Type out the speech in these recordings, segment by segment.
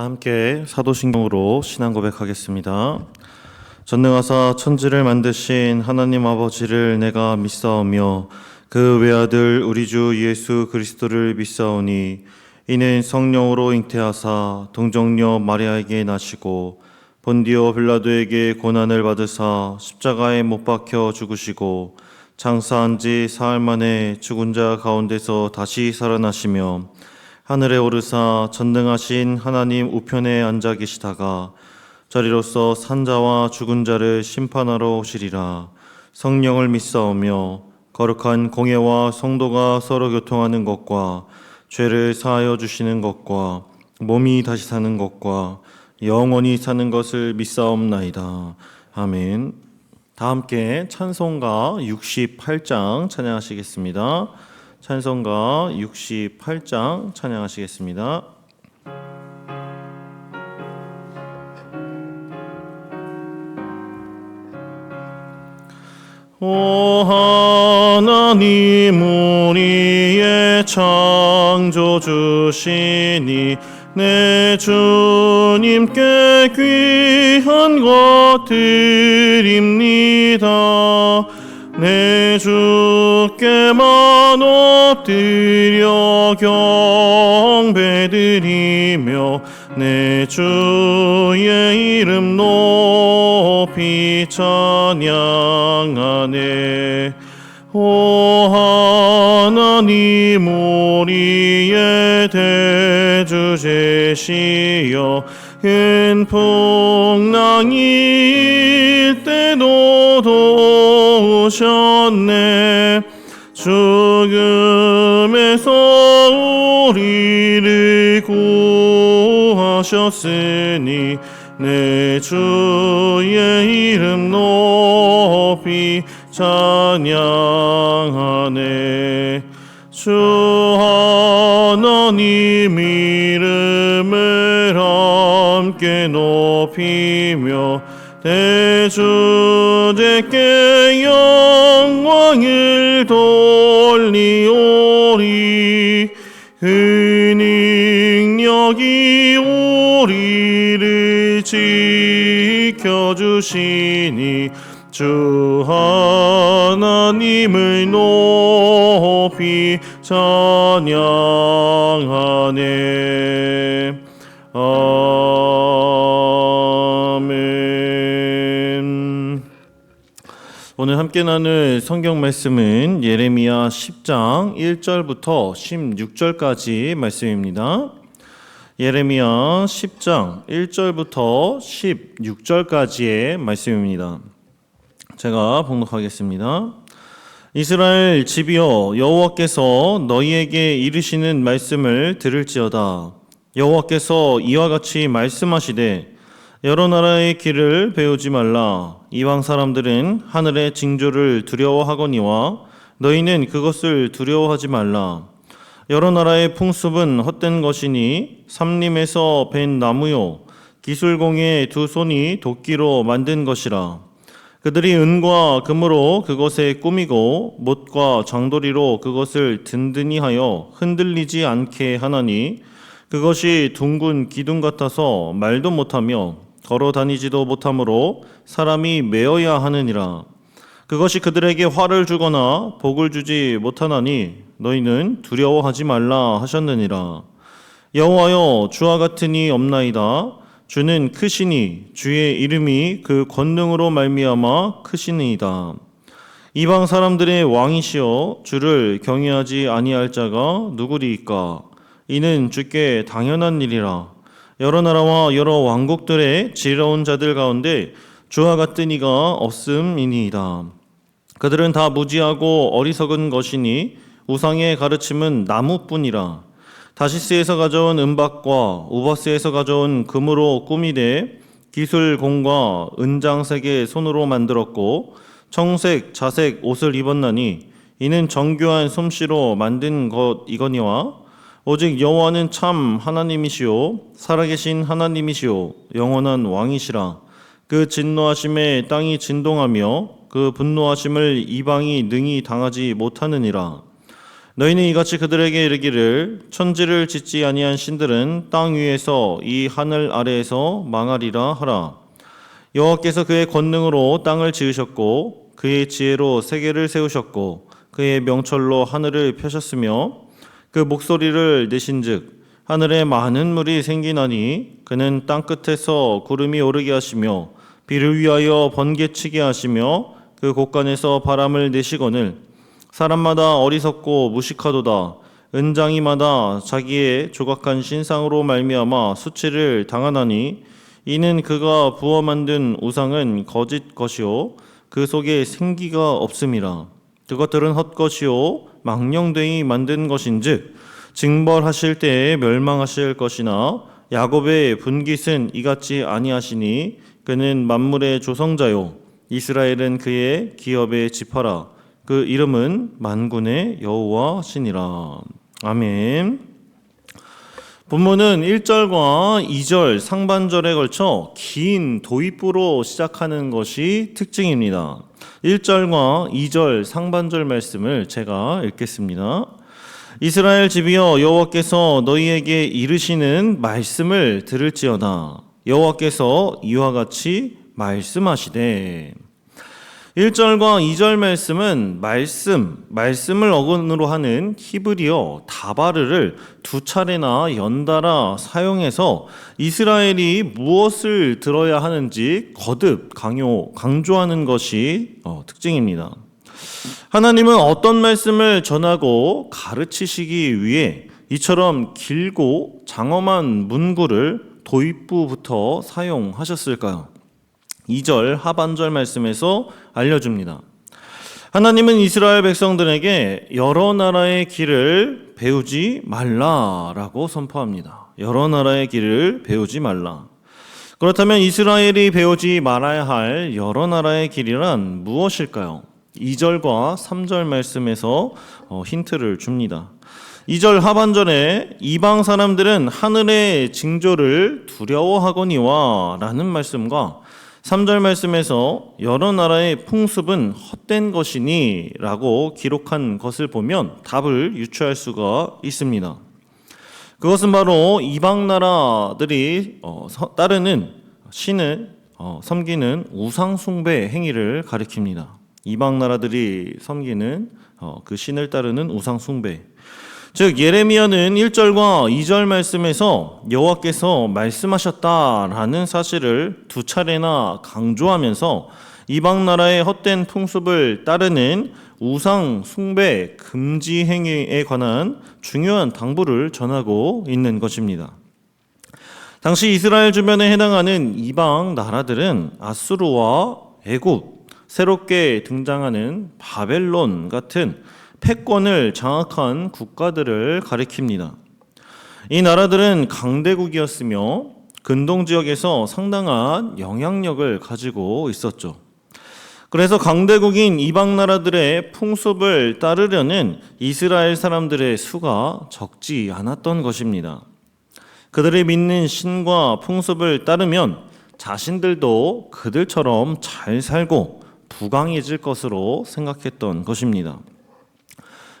다 함께 사도신경으로 신앙 고백하겠습니다. 전능하사 천지를 만드신 하나님 아버지를 내가 믿사오며 그 외아들 우리 주 예수 그리스도를 믿사오니 이는 성령으로 잉태하사 동정녀 마리아에게 나시고 본디오 빌라도에게 고난을 받으사 십자가에 못 박혀 죽으시고 장사한 지 사흘 만에 죽은 자 가운데서 다시 살아나시며 하늘에 오르사 전능하신 하나님 우편에 앉아 계시다가 저리로서 산자와 죽은 자를 심판하러 오시리라. 성령을 믿사오며 거룩한 공예와 성도가 서로 교통하는 것과 죄를 사하여 주시는 것과 몸이 다시 사는 것과 영원히 사는 것을 믿사옵나이다. 아멘. 다 함께 찬송가 68장 찬양하시겠습니다. 찬송가 68장 찬양하시겠습니다. 오 하나님 우리의 창조주시니 내 주님께 귀한 것 드립니다. 내 주께만 엎드려 경배드리며 내 주의 이름 높이 찬양하네. 오 하나님 우리의 대주 제시여 큰 풍랑일 때도 도우셨네. 죽음에서 우리를 구하셨으니 내 주의 이름 높이 찬양하네. 주 하나님 이름을 함께 높이며 대주제께 영광을 돌리오리. 그 능력이 우리를 지켜주시니 주 하나님을 높이 찬양하네. 아멘. 오늘 함께 나눌 성경 말씀은 예레미야 10장 1절부터 16절까지 말씀입니다. 예레미야 10장 1절부터 16절까지의 말씀입니다. 제가 봉독하겠습니다. 이스라엘 집이여 여호와께서 너희에게 이르시는 말씀을 들을지어다. 여호와께서 이와 같이 말씀하시되 여러 나라의 길을 배우지 말라. 이방 사람들은 하늘의 징조를 두려워하거니와 너희는 그것을 두려워하지 말라. 여러 나라의 풍습은 헛된 것이니 삼림에서 벤 나무요 기술공의 두 손이 도끼로 만든 것이라. 그들이 은과 금으로 그것에 꾸미고 못과 장도리로 그것을 든든히 하여 흔들리지 않게 하나니 그것이 둥근 기둥 같아서 말도 못하며 걸어 다니지도 못하므로 사람이 메어야 하느니라. 그것이 그들에게 화를 주거나 복을 주지 못하나니 너희는 두려워하지 말라 하셨느니라. 여호와여 주와 같은 이 없나이다. 주는 크시니 주의 이름이 그 권능으로 말미암아 크시니이다. 이방 사람들의 왕이시여 주를 경외하지 아니할 자가 누구리이까. 이는 주께 당연한 일이라. 여러 나라와 여러 왕국들의 지혜로운 자들 가운데 주와 같은 이가 없음이니이다. 그들은 다 무지하고 어리석은 것이니 우상의 가르침은 나무뿐이라. 다시스에서 가져온 은박과 우바스에서 가져온 금으로 꾸미되 기술공과 은장색의 손으로 만들었고 청색, 자색 옷을 입었나니 이는 정교한 솜씨로 만든 것이거니와 오직 여호와는 참 하나님이시오 살아계신 하나님이시오 영원한 왕이시라. 그 진노하심에 땅이 진동하며 그 분노하심을 이방이 능히 당하지 못하느니라. 너희는 이같이 그들에게 이르기를 천지를 짓지 아니한 신들은 땅 위에서 이 하늘 아래에서 망하리라 하라. 여호와께서 그의 권능으로 땅을 지으셨고 그의 지혜로 세계를 세우셨고 그의 명철로 하늘을 펴셨으며 그 목소리를 내신즉 하늘에 많은 물이 생기나니 그는 땅 끝에서 구름이 오르게 하시며 비를 위하여 번개치게 하시며 그 곳간에서 바람을 내시거늘 사람마다 어리석고 무식하도다. 은장이마다 자기의 조각한 신상으로 말미암아 수치를 당하나니 이는 그가 부어 만든 우상은 거짓 것이요 그 속에 생기가 없음이라. 그것들은 헛것이요 망령되이 만든 것인즉 징벌하실 때에 멸망하실 것이나 야곱의 분깃은 이같이 아니하시니 그는 만물의 조성자요 이스라엘은 그의 기업의 지파라. 그 이름은 만군의 여호와시니라. 아멘. 본문은 1절과 2절 상반절에 걸쳐 긴 도입부로 시작하는 것이 특징입니다. 1절과 2절 상반절 말씀을 제가 읽겠습니다. 이스라엘 집이여 여호와께서 너희에게 이르시는 말씀을 들을지어다. 여호와께서 이와 같이 말씀하시되. 1절과 2절 말씀은 말씀을 어근으로 하는 히브리어 다바르를 두 차례나 연달아 사용해서 이스라엘이 무엇을 들어야 하는지 거듭 강조하는 것이 특징입니다. 하나님은 어떤 말씀을 전하고 가르치시기 위해 이처럼 길고 장엄한 문구를 도입부부터 사용하셨을까요? 2절 하반절 말씀에서 알려줍니다. 하나님은 이스라엘 백성들에게 여러 나라의 길을 배우지 말라라고 선포합니다. 여러 나라의 길을 배우지 말라. 그렇다면 이스라엘이 배우지 말아야 할 여러 나라의 길이란 무엇일까요? 2절과 3절 말씀에서 힌트를 줍니다. 2절 하반절에 이방 사람들은 하늘의 징조를 두려워하거니와 라는 말씀과 3절 말씀에서 여러 나라의 풍습은 헛된 것이니 라고 기록한 것을 보면 답을 유추할 수가 있습니다. 그것은 바로 이방 나라들이 따르는 신을 섬기는 우상 숭배 행위를 가리킵니다. 이방 나라들이 섬기는 그 신을 따르는 우상 숭배. 즉 예레미야는 1절과 2절 말씀에서 여호와께서 말씀하셨다라는 사실을 두 차례나 강조하면서 이방 나라의 헛된 풍습을 따르는 우상 숭배 금지 행위에 관한 중요한 당부를 전하고 있는 것입니다. 당시 이스라엘 주변에 해당하는 이방 나라들은 아수르와 애굽, 새롭게 등장하는 바벨론 같은 패권을 장악한 국가들을 가리킵니다. 이 나라들은 강대국이었으며 근동 지역에서 상당한 영향력을 가지고 있었죠. 그래서 강대국인 이방 나라들의 풍습을 따르려는 이스라엘 사람들의 수가 적지 않았던 것입니다. 그들이 믿는 신과 풍습을 따르면 자신들도 그들처럼 잘 살고 부강해질 것으로 생각했던 것입니다.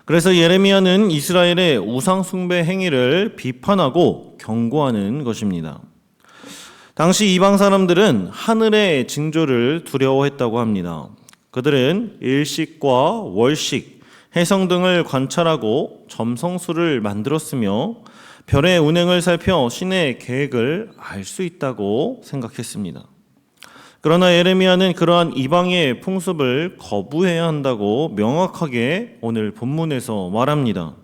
그래서 예레미야는 이스라엘의 우상 숭배 행위를 비판하고 경고하는 것입니다. 당시 이방 사람들은 하늘의 징조를 두려워했다고 합니다. 그들은 일식과 월식, 해성 등을 관찰하고 점성술을 만들었으며 별의 운행을 살펴 신의 계획을 알 수 있다고 생각했습니다. 그러나 예레미야는 그러한 이방의 풍습을 거부해야 한다고 명확하게 오늘 본문에서 말합니다.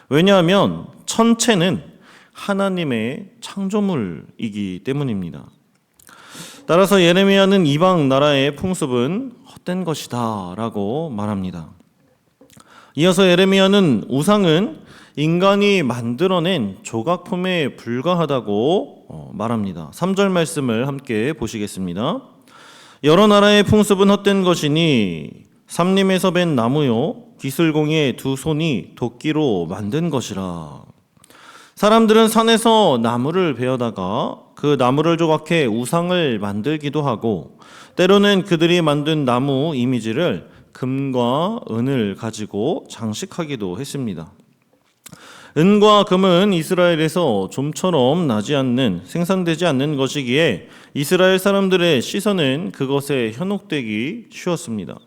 왜냐하면 천체는 하나님의 창조물이기 때문입니다. 따라서 예레미야는 이방 나라의 풍습은 헛된 것이다 라고 말합니다. 이어서 예레미야는 우상은 인간이 만들어낸 조각품에 불과하다고 말합니다. 3절 말씀을 함께 보시겠습니다. 여러 나라의 풍습은 헛된 것이니 삼림에서 벤 나무요 기술공의 두 손이 도끼로 만든 것이라. 사람들은 산에서 나무를 베어다가 그 나무를 조각해 우상을 만들기도 하고 때로는 그들이 만든 나무 이미지를 금과 은을 가지고 장식하기도 했습니다. 은과 금은 이스라엘에서 좀처럼 나지 않는, 생산되지 않는 것이기에 이스라엘 사람들의 시선은 그것에 현혹되기 쉬웠습니다.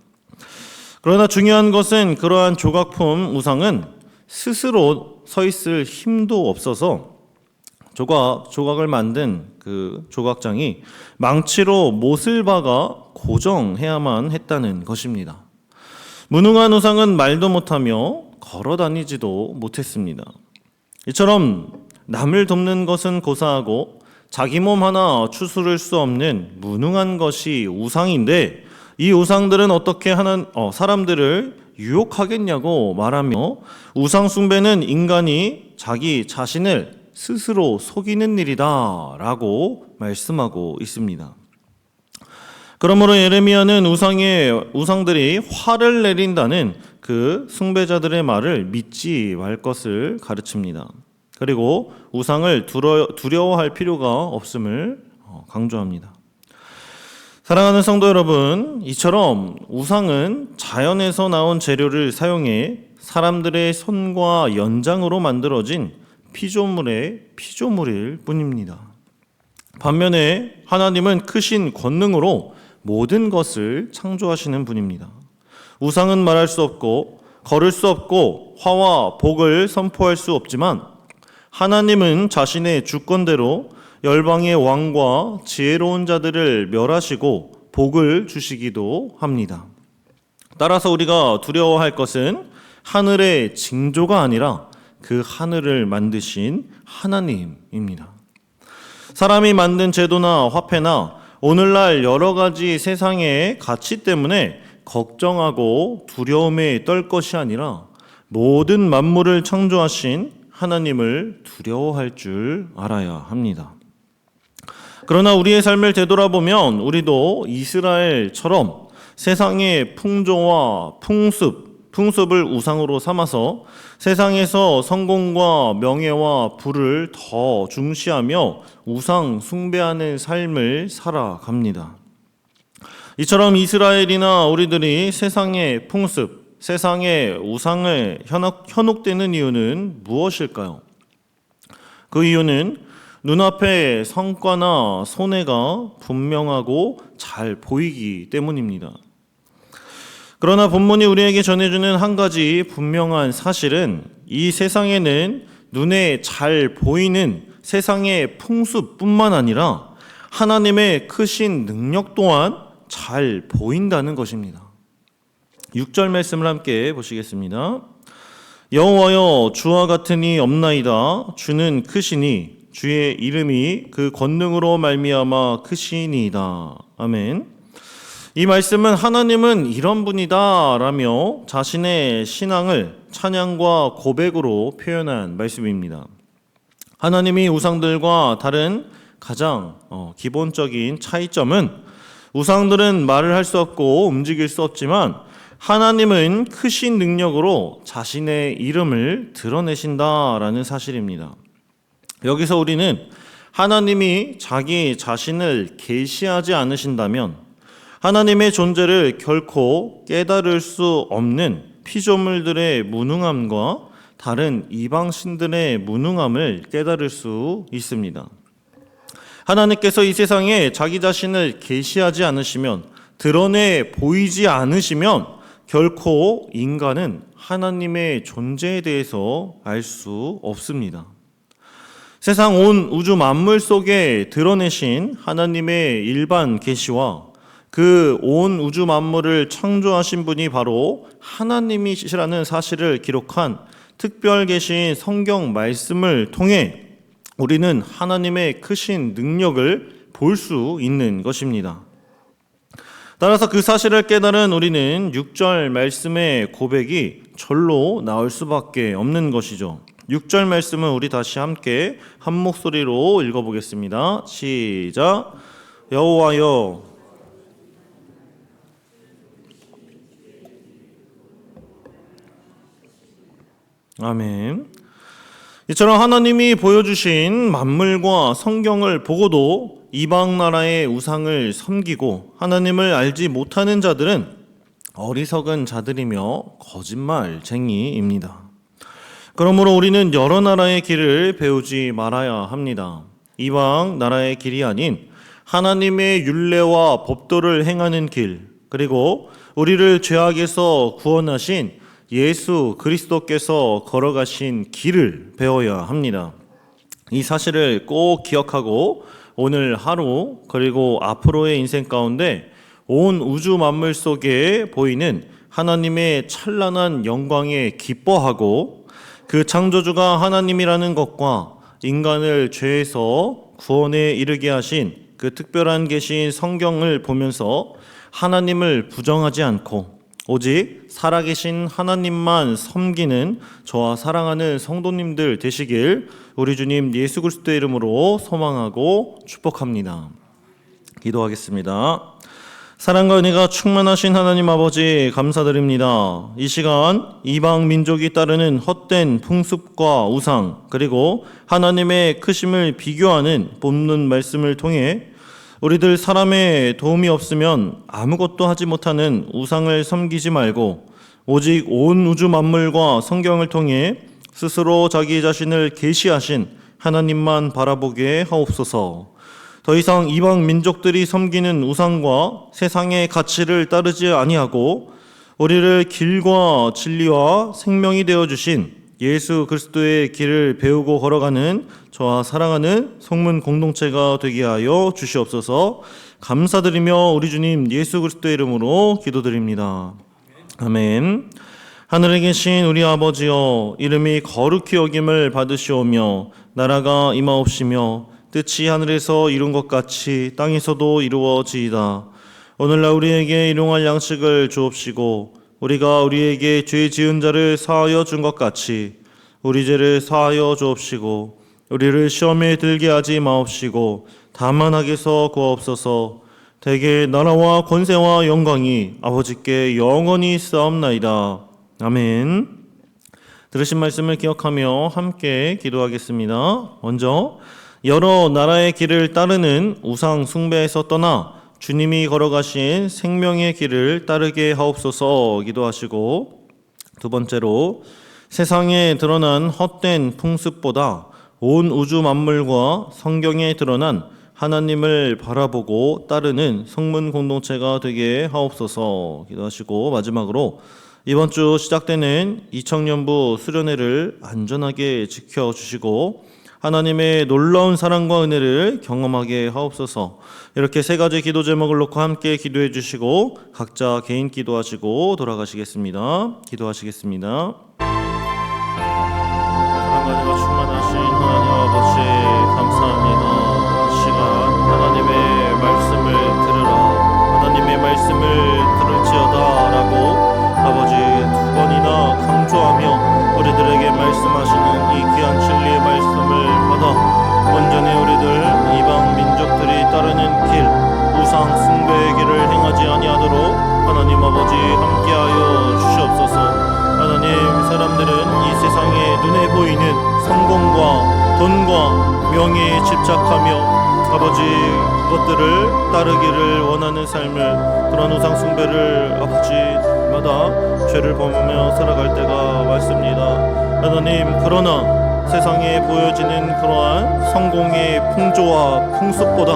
그러나 중요한 것은 그러한 조각품 우상은 스스로 서 있을 힘도 없어서 조각을 만든 그 조각장이 망치로 못을 박아 고정해야만 했다는 것입니다. 무능한 우상은 말도 못하며 걸어 다니지도 못했습니다. 이처럼 남을 돕는 것은 고사하고 자기 몸 하나 추스를 수 없는 무능한 것이 우상인데, 이 우상들은 어떻게 사람들을 유혹하겠냐고 말하며 우상 숭배는 인간이 자기 자신을 스스로 속이는 일이다 라고 말씀하고 있습니다. 그러므로 예레미야는 우상들이 화를 내린다는 그 숭배자들의 말을 믿지 말 것을 가르칩니다. 그리고 우상을 두려워할 필요가 없음을 강조합니다. 사랑하는 성도 여러분, 이처럼 우상은 자연에서 나온 재료를 사용해 사람들의 손과 연장으로 만들어진 피조물일 뿐입니다. 반면에 하나님은 크신 권능으로 모든 것을 창조하시는 분입니다. 우상은 말할 수 없고 걸을 수 없고 화와 복을 선포할 수 없지만 하나님은 자신의 주권대로 열방의 왕과 지혜로운 자들을 멸하시고 복을 주시기도 합니다. 따라서 우리가 두려워할 것은 하늘의 징조가 아니라 그 하늘을 만드신 하나님입니다. 사람이 만든 제도나 화폐나 오늘날 여러 가지 세상의 가치 때문에 걱정하고 두려움에 떨 것이 아니라 모든 만물을 창조하신 하나님을 두려워할 줄 알아야 합니다. 그러나 우리의 삶을 되돌아보면 우리도 이스라엘처럼 세상의 풍조와 풍습을 우상으로 삼아서 세상에서 성공과 명예와 부를 더 중시하며 우상 숭배하는 삶을 살아갑니다. 이처럼 이스라엘이나 우리들이 세상의 풍습, 세상의 우상을 현혹되는 이유는 무엇일까요? 그 이유는 눈앞에 성과나 손해가 분명하고 잘 보이기 때문입니다. 그러나 본문이 우리에게 전해주는 한 가지 분명한 사실은 이 세상에는 눈에 잘 보이는 세상의 풍습뿐만 아니라 하나님의 크신 능력 또한 잘 보인다는 것입니다. 6절 말씀을 함께 보시겠습니다. 여호와여, 주와 같은 이 없나이다. 주는 크시니 주의 이름이 그 권능으로 말미암아 크시니이다. 아멘. 이 말씀은 하나님은 이런 분이다 라며 자신의 신앙을 찬양과 고백으로 표현한 말씀입니다. 하나님이 우상들과 다른 가장 기본적인 차이점은 우상들은 말을 할 수 없고 움직일 수 없지만 하나님은 크신 능력으로 자신의 이름을 드러내신다라는 사실입니다. 여기서 우리는 하나님이 자기 자신을 계시하지 않으신다면 하나님의 존재를 결코 깨달을 수 없는 피조물들의 무능함과 다른 이방신들의 무능함을 깨달을 수 있습니다. 하나님께서 이 세상에 자기 자신을 계시하지 않으시면, 드러내 보이지 않으시면 결코 인간은 하나님의 존재에 대해서 알 수 없습니다. 세상 온 우주 만물 속에 드러내신 하나님의 일반 계시와 그 온 우주 만물을 창조하신 분이 바로 하나님이시라는 사실을 기록한 특별 계시인 성경 말씀을 통해 우리는 하나님의 크신 능력을 볼 수 있는 것입니다. 따라서 그 사실을 깨달은 우리는 6절 말씀의 고백이 절로 나올 수밖에 없는 것이죠. 6절 말씀은 우리 다시 함께 한 목소리로 읽어보겠습니다. 시작. 여호와여, 아멘. 이처럼 하나님이 보여주신 만물과 성경을 보고도 이방 나라의 우상을 섬기고 하나님을 알지 못하는 자들은 어리석은 자들이며 거짓말쟁이입니다. 그러므로 우리는 여러 나라의 길을 배우지 말아야 합니다. 이방 나라의 길이 아닌 하나님의 율례와 법도를 행하는 길, 그리고 우리를 죄악에서 구원하신 예수 그리스도께서 걸어가신 길을 배워야 합니다. 이 사실을 꼭 기억하고 오늘 하루 그리고 앞으로의 인생 가운데 온 우주 만물 속에 보이는 하나님의 찬란한 영광에 기뻐하고 그 창조주가 하나님이라는 것과 인간을 죄에서 구원에 이르게 하신 그 특별한 계시인 성경을 보면서 하나님을 부정하지 않고 오직 살아계신 하나님만 섬기는 저와 사랑하는 성도님들 되시길 우리 주님 예수 그리스도의 이름으로 소망하고 축복합니다. 기도하겠습니다. 사랑과 은혜가 충만하신 하나님 아버지 감사드립니다. 이 시간 이방 민족이 따르는 헛된 풍습과 우상 그리고 하나님의 크심을 비교하는 본문 말씀을 통해 우리들 사람의 도움이 없으면 아무것도 하지 못하는 우상을 섬기지 말고 오직 온 우주 만물과 성경을 통해 스스로 자기 자신을 계시하신 하나님만 바라보게 하옵소서. 더 이상 이방 민족들이 섬기는 우상과 세상의 가치를 따르지 아니하고 우리를 길과 진리와 생명이 되어 주신 예수 그리스도의 길을 배우고 걸어가는 저와 사랑하는 성문 공동체가 되게 하여 주시옵소서. 감사드리며 우리 주님 예수 그리스도의 이름으로 기도드립니다. 아멘. 하늘에 계신 우리 아버지여, 이름이 거룩히 여김을 받으시오며 나라가 임하옵시며 뜻이 하늘에서 이룬 것 같이 땅에서도 이루어지이다. 오늘날 우리에게 일용할 양식을 주옵시고 우리가 우리에게 죄 지은 자를 사하여 준 것 같이 우리 죄를 사하여 주옵시고 우리를 시험에 들게 하지 마옵시고 다만 악에서 구하옵소서. 대개 나라와 권세와 영광이 아버지께 영원히 있사옵나이다. 아멘. 들으신 말씀을 기억하며 함께 기도하겠습니다. 먼저 여러 나라의 길을 따르는 우상 숭배에서 떠나 주님이 걸어가신 생명의 길을 따르게 하옵소서 기도하시고, 두 번째로 세상에 드러난 헛된 풍습보다 온 우주 만물과 성경에 드러난 하나님을 바라보고 따르는 성문 공동체가 되게 하옵소서 기도하시고, 마지막으로 이번 주 시작되는 이청년부 수련회를 안전하게 지켜주시고 하나님의 놀라운 사랑과 은혜를 경험하게 하옵소서. 이렇게 세 가지 기도 제목을 놓고 함께 기도해 주시고 각자 개인 기도하시고 돌아가시겠습니다. 기도하시겠습니다. 사랑과 은혜가 충만하신 하나님 아버지 감사합니다. 이 시간 하나님의 말씀을 들으라, 하나님의 말씀을 들을지어다 라고 아버지 두 번이나 강조하며 우리들에게 말씀하시는 이 귀한 진리의 말씀을 받아 온전히 우리들 이방 민족들이 따르는 길, 우상 숭배의 길을 행하지 아니하도록 하나님 아버지 함께하여 주시옵소서. 하나님, 사람들은 이 세상에 눈에 보이는 성공과 돈과 명예에 집착하며 아버지 그것들을 따르기를 원하는 삶을, 그런 우상 숭배를 아버지마다 죄를 범하며 살아갈 때가 많습니다. 하나님, 그러나 세상에 보여지는 그러한 성공의 풍조와 풍습보다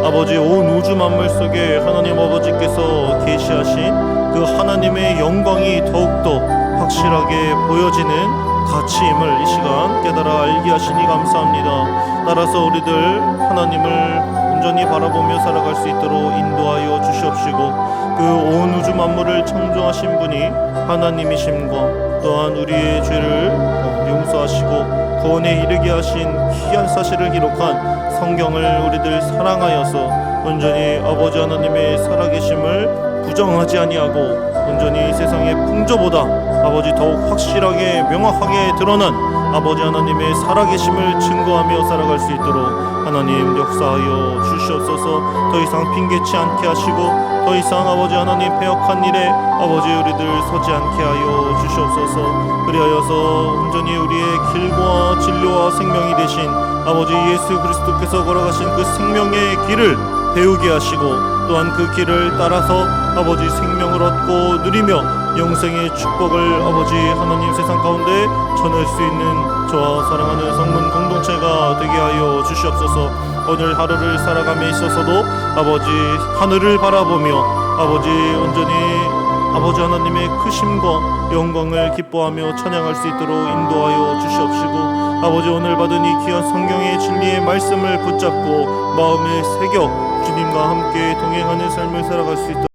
아버지 온 우주 만물 속에 하나님 아버지께서 계시하신 그 하나님의 영광이 더욱더 확실하게 보여지는 가치임을 이 시간 깨달아 알게 하시니 감사합니다. 따라서 우리들 하나님을 온전히 바라보며 살아갈 수 있도록 인도하여 주시옵시고, 그 온 우주 만물을 창조하신 분이 하나님이심과 또한 우리의 죄를 용서하시고 구원에 이르게 하신 귀한 사실을 기록한 성경을 우리들 사랑하여서 온전히 아버지 하나님의 살아계심을 부정하지 아니하고 온전히 세상의 풍조보다 아버지 더욱 확실하게 명확하게 드러난 아버지 하나님의 살아계심을 증거하며 살아갈 수 있도록 하나님 역사하여 주시옵소서. 더 이상 핑계치 않게 하시고 더 이상 아버지 하나님 패역한 일에 아버지 우리들 서지 않게 하여 주시옵소서. 그리하여서 온전히 우리의 길과 진리와 생명이 되신 아버지 예수 그리스도께서 걸어가신 그 생명의 길을 배우게 하시고 또한 그 길을 따라서 아버지 생명을 얻고 누리며 영생의 축복을 아버지 하나님 세상 가운데 전할 수 있는 저와 사랑하는 성문 공동체가 되게 하여 주시옵소서. 오늘 하루를 살아감에 있어서도 아버지 하늘을 바라보며 아버지 온전히 아버지 하나님의 크심과 영광을 기뻐하며 찬양할 수 있도록 인도하여 주시옵시고, 아버지 오늘 받은 이 귀한 성경의 진리의 말씀을 붙잡고 마음에 새겨 주님과 함께 동행하는 삶을 살아갈 수 있도록